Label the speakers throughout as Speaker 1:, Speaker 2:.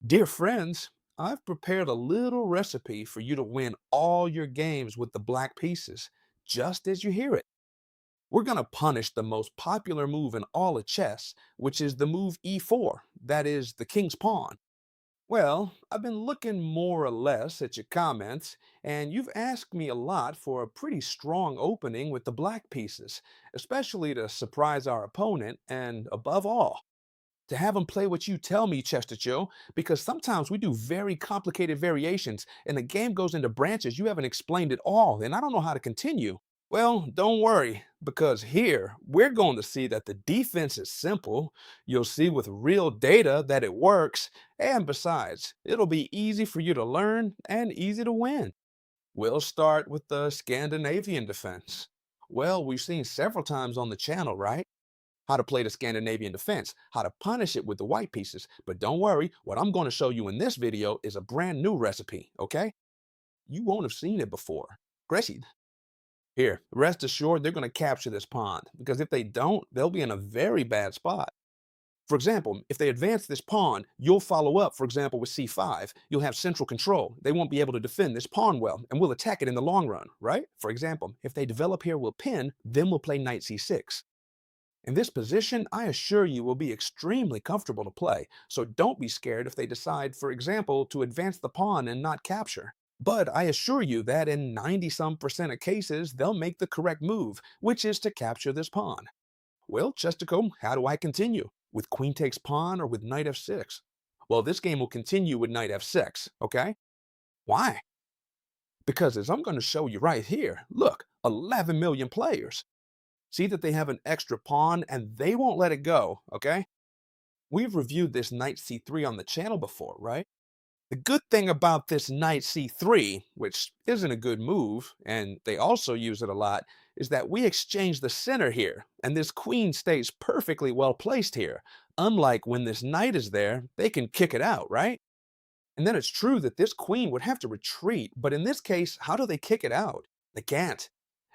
Speaker 1: Dear friends, I've prepared a little recipe for you to win all your games with the black pieces, just as you hear it. We're going to punish the most popular move in all of chess, which is the move e4, that is, the king's pawn. Well, I've been looking more or less at your comments, and you've asked me a lot for a pretty strong opening with the black pieces, especially to surprise our opponent and, above all, to have them play what you tell me, Chester Joe, because sometimes we do very complicated variations and the game goes into branches you haven't explained it all, and I don't know how to continue. Well, don't worry, because here we're going to see that the defense is simple. You'll see with real data that it works, and besides, it'll be easy for you to learn and easy to win. We'll start with the Scandinavian defense. Well, we've seen several times on the channel, right? How to play the Scandinavian defense, how to punish it with the white pieces. But don't worry, what I'm going to show you in this video is a brand new recipe, okay? You won't have seen it before. Great. Here, rest assured they're going to capture this pawn, because if they don't, they'll be in a very bad spot. For example, if they advance this pawn, you'll follow up, for example, with c5. You'll have central control. They won't be able to defend this pawn well, and we'll attack it in the long run, right? For example, if they develop here, we'll pin, then we'll play knight c6. In this position, I assure you will be extremely comfortable to play, so don't be scared if they decide, for example, to advance the pawn and not capture. But I assure you that in 90-some% of cases, they'll make the correct move, which is to capture this pawn. Well, Chestico, how do I continue? With queen takes pawn or with knight f6? Well, this game will continue with knight f6, okay? Why? Because as I'm going to show you right here, look, 11 million players. See that they have an extra pawn and they won't let it go, okay? We've reviewed this knight c3 on the channel before, right? The good thing about this knight c3, which isn't a good move, and they also use it a lot, is that we exchange the center here, and this queen stays perfectly well placed here. Unlike when this knight is there, they can kick it out, right? And then it's true that this queen would have to retreat, but in this case, how do they kick it out? They can't.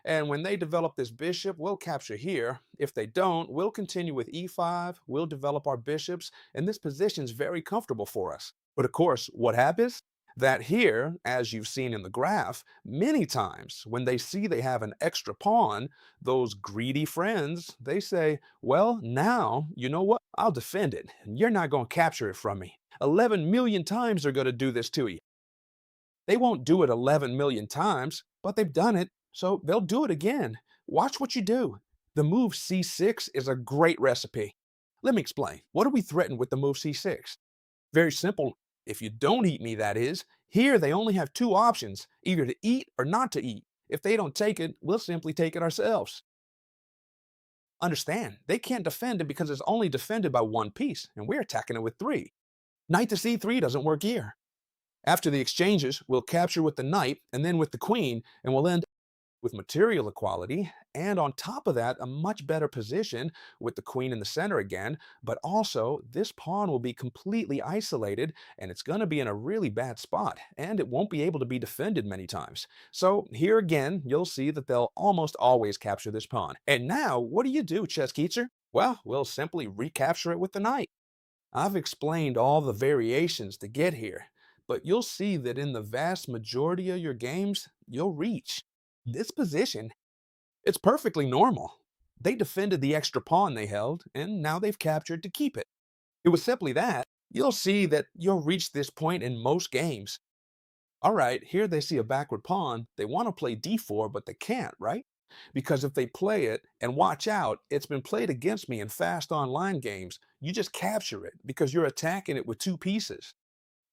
Speaker 1: And when they develop this bishop, we'll capture here. If they don't, we'll continue with e5, we'll develop our bishops, and this position's very comfortable for us. But of course, what happens? That here, as you've seen in the graph, many times when they see they have an extra pawn, those greedy friends, they say, well, now, you know what? I'll defend it, and you're not going to capture it from me. 11 million times they're going to do this to you. They won't do it 11 million times, but they've done it, so they'll do it again. Watch what you do. The move c6 is a great recipe. Let me explain. What do we threaten with the move c6? Very simple. If you don't eat me, that is. Here they only have two options, either to eat or not to eat. If they don't take it, we'll simply take it ourselves. Understand, they can't defend it because it's only defended by one piece, and we're attacking it with three. Knight to c3 doesn't work here. After the exchanges, we'll capture with the knight and then with the queen, and we'll end with material equality, and on top of that, a much better position with the queen in the center again, but also this pawn will be completely isolated, and it's going to be in a really bad spot, and it won't be able to be defended many times. So here again, you'll see that they'll almost always capture this pawn. And now, what do you do, chess teacher? Well, we'll simply recapture it with the knight. I've explained all the variations to get here, but you'll see that in the vast majority of your games, you'll reach this position. It's perfectly normal. They defended the extra pawn they held, and now they've captured to keep it. It was simply that. You'll see that you'll reach this point in most games. All right, here they see a backward pawn. They want to play d4, but they can't, right? Because if they play it, and watch out, it's been played against me in fast online games, you just capture it because you're attacking it with two pieces.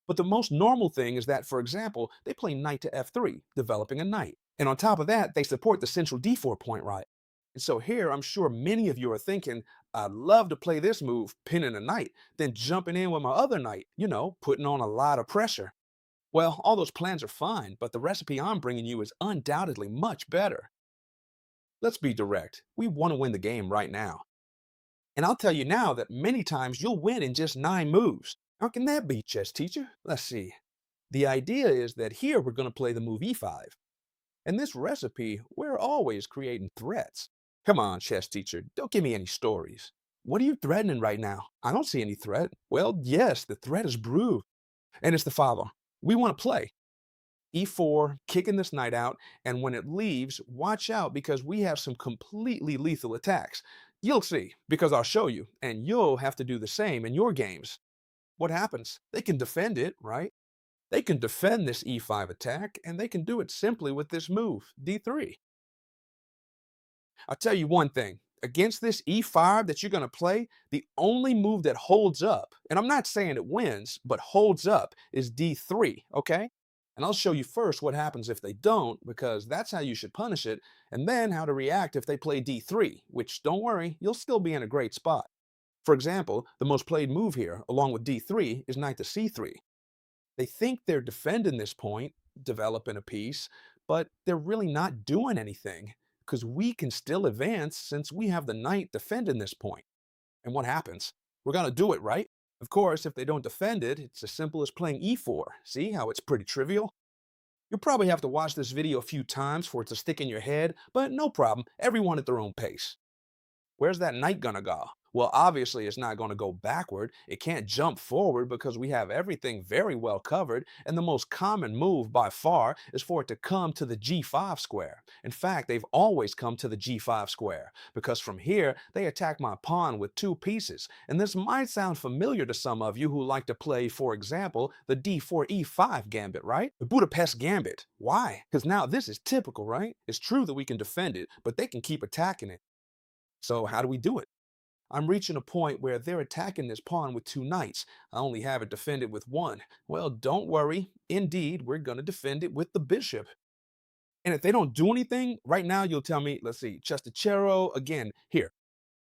Speaker 1: But the most normal thing is that, for example, they play knight to f3, developing a knight. And on top of that, they support the central d4 point, right? And so here, I'm sure many of you are thinking, I'd love to play this move, pinning a knight, then jumping in with my other knight, putting on a lot of pressure. Well, all those plans are fine, but the recipe I'm bringing you is undoubtedly much better. Let's be direct. We want to win the game right now. And I'll tell you now that many times you'll win in just 9 moves. How can that be, chess teacher? Let's see. The idea is that here we're going to play the move e5. In this recipe, we're always creating threats. Come on, chess teacher, don't give me any stories. What are you threatening right now? I don't see any threat. Well, yes, the threat is brewed. And it's the following. We want to play e4, kicking this knight out, and when it leaves, watch out because we have some completely lethal attacks. You'll see, because I'll show you, and you'll have to do the same in your games. What happens? They can defend it, right? They can defend this e5 attack, and they can do it simply with this move, d3. I'll tell you one thing. Against this e5 that you're going to play, the only move that holds up, and I'm not saying it wins, but holds up, is d3, okay? And I'll show you first what happens if they don't, because that's how you should punish it, and then how to react if they play d3, which, don't worry, you'll still be in a great spot. For example, the most played move here, along with d3, is knight to c3. They think they're defending this point, developing a piece, but they're really not doing anything because we can still advance since we have the knight defending this point. And what happens? We're going to do it, right? Of course, if they don't defend it, it's as simple as playing e4. See how it's pretty trivial? You'll probably have to watch this video a few times for it to stick in your head, but no problem, everyone at their own pace. Where's that knight gonna go? Well, obviously it's not gonna go backward. It can't jump forward because we have everything very well covered, and the most common move by far is for it to come to the g5 square. In fact, they've always come to the g5 square because from here they attack my pawn with two pieces. And this might sound familiar to some of you who like to play, for example, the d4 e5 gambit, right? The Budapest gambit. Why? Because now this is typical, right? It's true that we can defend it, but they can keep attacking it. So how do we do it? I'm reaching a point where they're attacking this pawn with two knights. I only have it defended with one. Well, don't worry. Indeed, we're going to defend it with the bishop. And if they don't do anything, right now you'll tell me, let's see, Chestachero, again, here.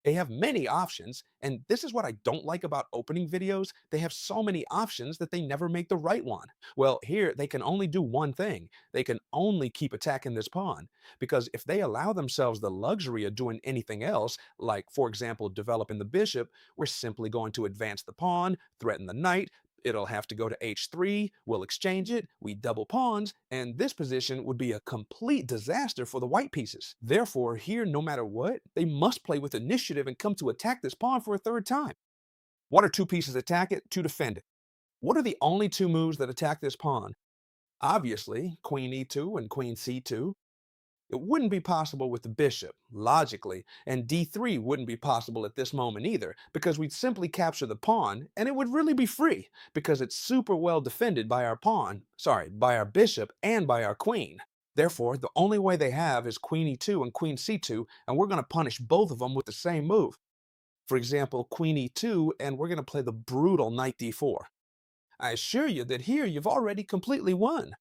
Speaker 1: They have many options, and this is what I don't like about opening videos. They have so many options that they never make the right one. Well, here they can only do one thing. They can only keep attacking this pawn, because if they allow themselves the luxury of doing anything else, like, for example, developing the bishop, we're simply going to advance the pawn, threaten the knight, it'll have to go to h3, we'll exchange it, we double pawns, and this position would be a complete disaster for the white pieces. Therefore, here, no matter what, they must play with initiative and come to attack this pawn for a third time. What are two pieces attack it? To defend it. What are the only two moves that attack this pawn? Obviously, queen e2 and queen c2. It wouldn't be possible with the bishop, logically, and d3 wouldn't be possible at this moment either, because we'd simply capture the pawn, and it would really be free, because it's super well defended by our by our bishop and by our queen. Therefore, the only way they have is queen e2 and queen c2, and we're going to punish both of them with the same move. For example, queen e2, and we're going to play the brutal knight d4. I assure you that here you've already completely won.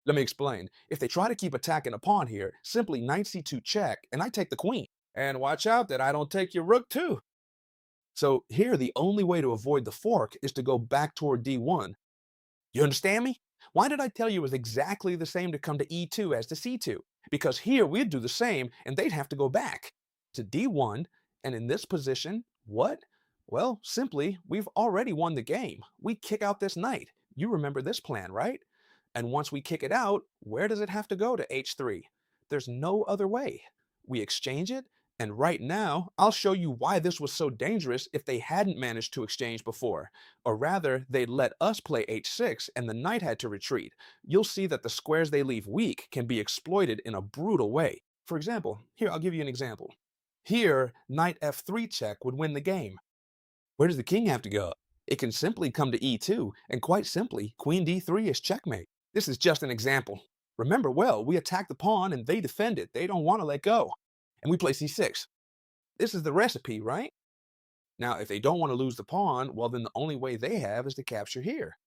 Speaker 1: Let me explain. If they try to keep attacking a pawn here, simply knight c2 check, and I take the queen. And watch out that I don't take your rook too. So here, the only way to avoid the fork is to go back toward d1. You understand me? Why did I tell you it was exactly the same to come to e2 as to c2? Because here we'd do the same, and they'd have to go back to d1, and in this position, what? Well, simply, we've already won the game. We kick out this knight. You remember this plan, right? And once we kick it out, where does it have to go to h3? There's no other way. We exchange it, and right now, I'll show you why this was so dangerous if they hadn't managed to exchange before. Or rather, they'd let us play h6 and the knight had to retreat. You'll see that the squares they leave weak can be exploited in a brutal way. For example, here, I'll give you an example. Here, knight f3 check would win the game. Where does the king have to go? It can simply come to e2, and quite simply, queen d3 is checkmate. This is just an example. Remember well, we attack the pawn and they defend it. They don't want to let go. And we play c6. This is the recipe, right? Now, if they don't want to lose the pawn, well, then the only way they have is to capture here.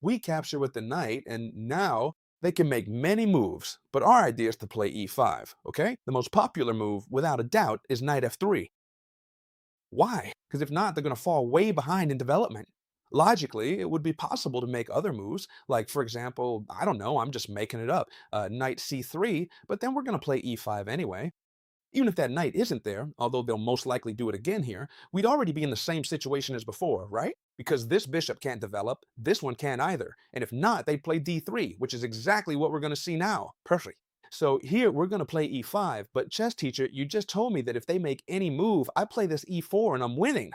Speaker 1: We capture with the knight, and now they can make many moves, but our idea is to play e5, okay? The most popular move, without a doubt, is knight f3. Why? Because if not, they're going to fall way behind in development. Logically, it would be possible to make other moves, like, for example, I don't know, I'm just making it up, knight c3, but then we're going to play e5 anyway. Even if that knight isn't there, although they'll most likely do it again here, we'd already be in the same situation as before, right? Because this bishop can't develop, this one can't either. And if not, they'd play d3, which is exactly what we're going to see now. Perfect. So here we're going to play e5, but chess teacher, you just told me that if they make any move, I play this e4 and I'm winning.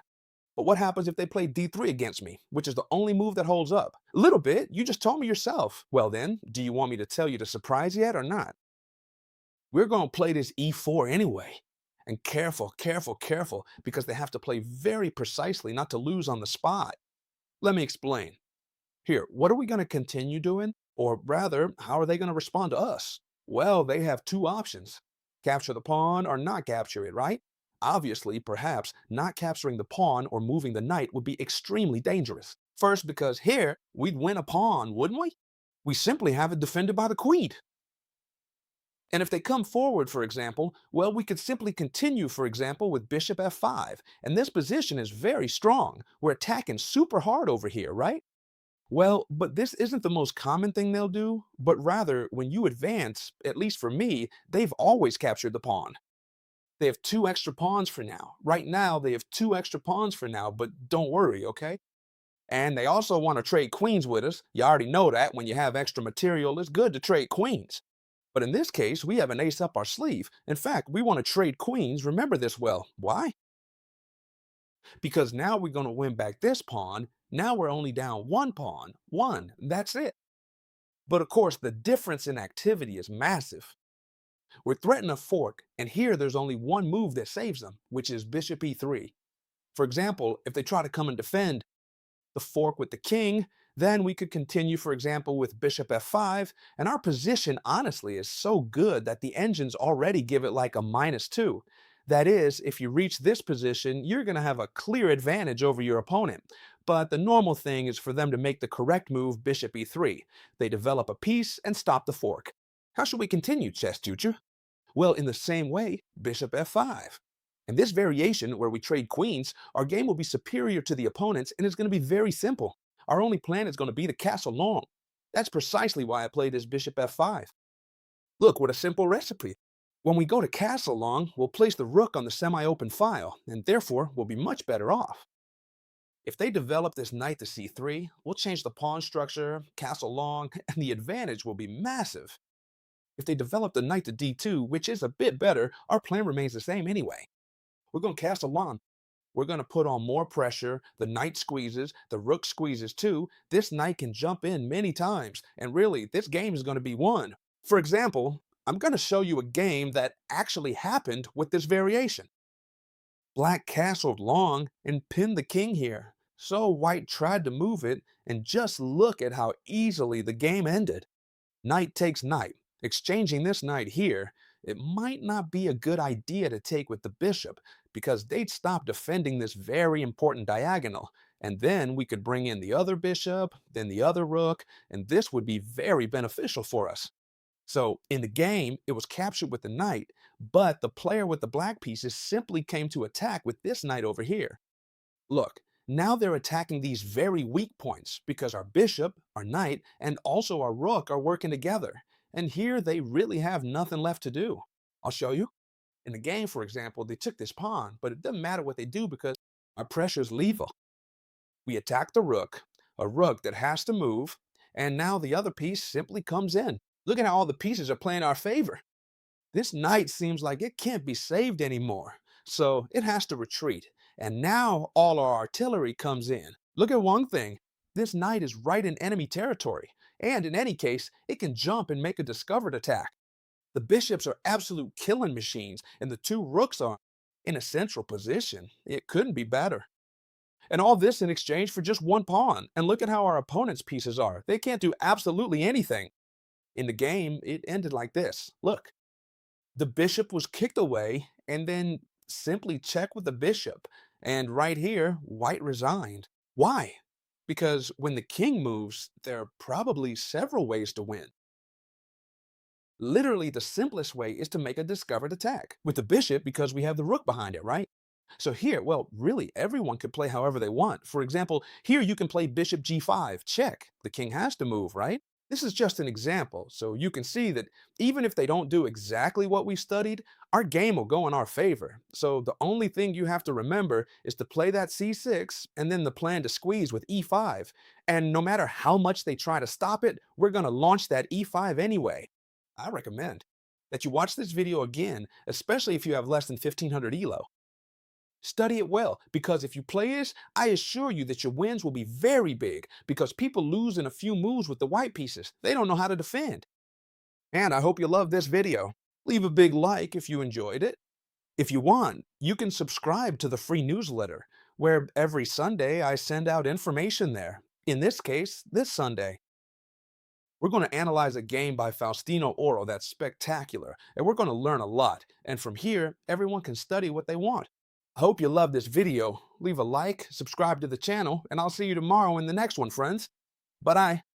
Speaker 1: But what happens if they play d3 against me, which is the only move that holds up? A little bit, you just told me yourself. Well then, do you want me to tell you the surprise yet or not? We're going to play this e4 anyway. And careful, careful, careful, because they have to play very precisely not to lose on the spot. Let me explain. Here, what are we going to continue doing? Or rather, how are they going to respond to us? Well, they have two options: capture the pawn or not capture it, right? Obviously, perhaps not capturing the pawn or moving the knight would be extremely dangerous. First, because here, we'd win a pawn, wouldn't we? We simply have it defended by the queen. And if they come forward, for example, well, we could simply continue, for example, with bishop f5. And this position is very strong. We're attacking super hard over here, right? Well, but this isn't the most common thing they'll do, but rather, when you advance, at least for me, they've always captured the pawn. They have two extra pawns for now. Right now, they have two extra pawns for now, but don't worry, okay? And they also want to trade queens with us. You already know that when you have extra material, it's good to trade queens. But in this case, we have an ace up our sleeve. In fact, we want to trade queens. Remember this well. Why? Because now we're going to win back this pawn. Now we're only down one pawn. One. That's it. But of course, the difference in activity is massive. We're threatening a fork, and here there's only one move that saves them, which is bishop e3. For example, if they try to come and defend the fork with the king, then we could continue, for example, with bishop f5, and our position, honestly, is so good that the engines already give it like a -2. That is, if you reach this position, you're going to have a clear advantage over your opponent. But the normal thing is for them to make the correct move, bishop e3. They develop a piece and stop the fork. How should we continue, chess teacher? Well, in the same way, bishop f5. In this variation, where we trade queens, our game will be superior to the opponent's, and it's going to be very simple. Our only plan is going to be to castle long. That's precisely why I played this bishop f5. Look, what a simple recipe. When we go to castle long, we'll place the rook on the semi-open file, and therefore we'll be much better off. If they develop this knight to c3, we'll change the pawn structure, castle long, and the advantage will be massive. If they develop the knight to d2, which is a bit better, our plan remains the same anyway. We're going to castle long. We're going to put on more pressure. The knight squeezes, the rook squeezes too. This knight can jump in many times, and really, this game is going to be won. For example, I'm going to show you a game that actually happened with this variation. Black castled long and pinned the king here. So white tried to move it, and just look at how easily the game ended. Knight takes knight. Exchanging this knight here, it might not be a good idea to take with the bishop, because they'd stop defending this very important diagonal, and then we could bring in the other bishop, then the other rook, and this would be very beneficial for us. So in the game, it was captured with the knight, but the player with the black pieces simply came to attack with this knight over here. Look, now they're attacking these very weak points because our bishop, our knight, and also our rook are working together. And here they really have nothing left to do. I'll show you. In the game, for example, they took this pawn, but it doesn't matter what they do because our pressure is lethal. We attack the rook, a rook that has to move, and now the other piece simply comes in. Look at how all the pieces are playing our favor. This knight seems like it can't be saved anymore, so it has to retreat. And now all our artillery comes in. Look at one thing. This knight is right in enemy territory, and in any case, it can jump and make a discovered attack. The bishops are absolute killing machines, and the two rooks are in a central position. It couldn't be better. And all this in exchange for just one pawn. And look at how our opponent's pieces are. They can't do absolutely anything. In the game, it ended like this. Look, the bishop was kicked away, and then simply check with the bishop. And right here, white resigned. Why? Because when the king moves, there are probably several ways to win. Literally, the simplest way is to make a discovered attack with the bishop because we have the rook behind it, right? So here, well, really, everyone could play however they want. For example, here you can play bishop g5, check. The king has to move, right? This is just an example, so you can see that even if they don't do exactly what we studied, our game will go in our favor. So the only thing you have to remember is to play that c6 and then the plan to squeeze with e5. And no matter how much they try to stop it, we're going to launch that e5 anyway. I recommend that you watch this video again, especially if you have less than 1500 ELO. Study it well, because if you play this, I assure you that your wins will be very big, because people lose in a few moves with the white pieces. They don't know how to defend. And I hope you loved this video. Leave a big like if you enjoyed it. If you want, you can subscribe to the free newsletter, where every Sunday I send out information there. In this case, this Sunday. We're going to analyze a game by Faustino Oro that's spectacular, and we're going to learn a lot. And from here, everyone can study what they want. I hope you loved this video. Leave a like, subscribe to the channel, and I'll see you tomorrow in the next one, friends. Bye-bye.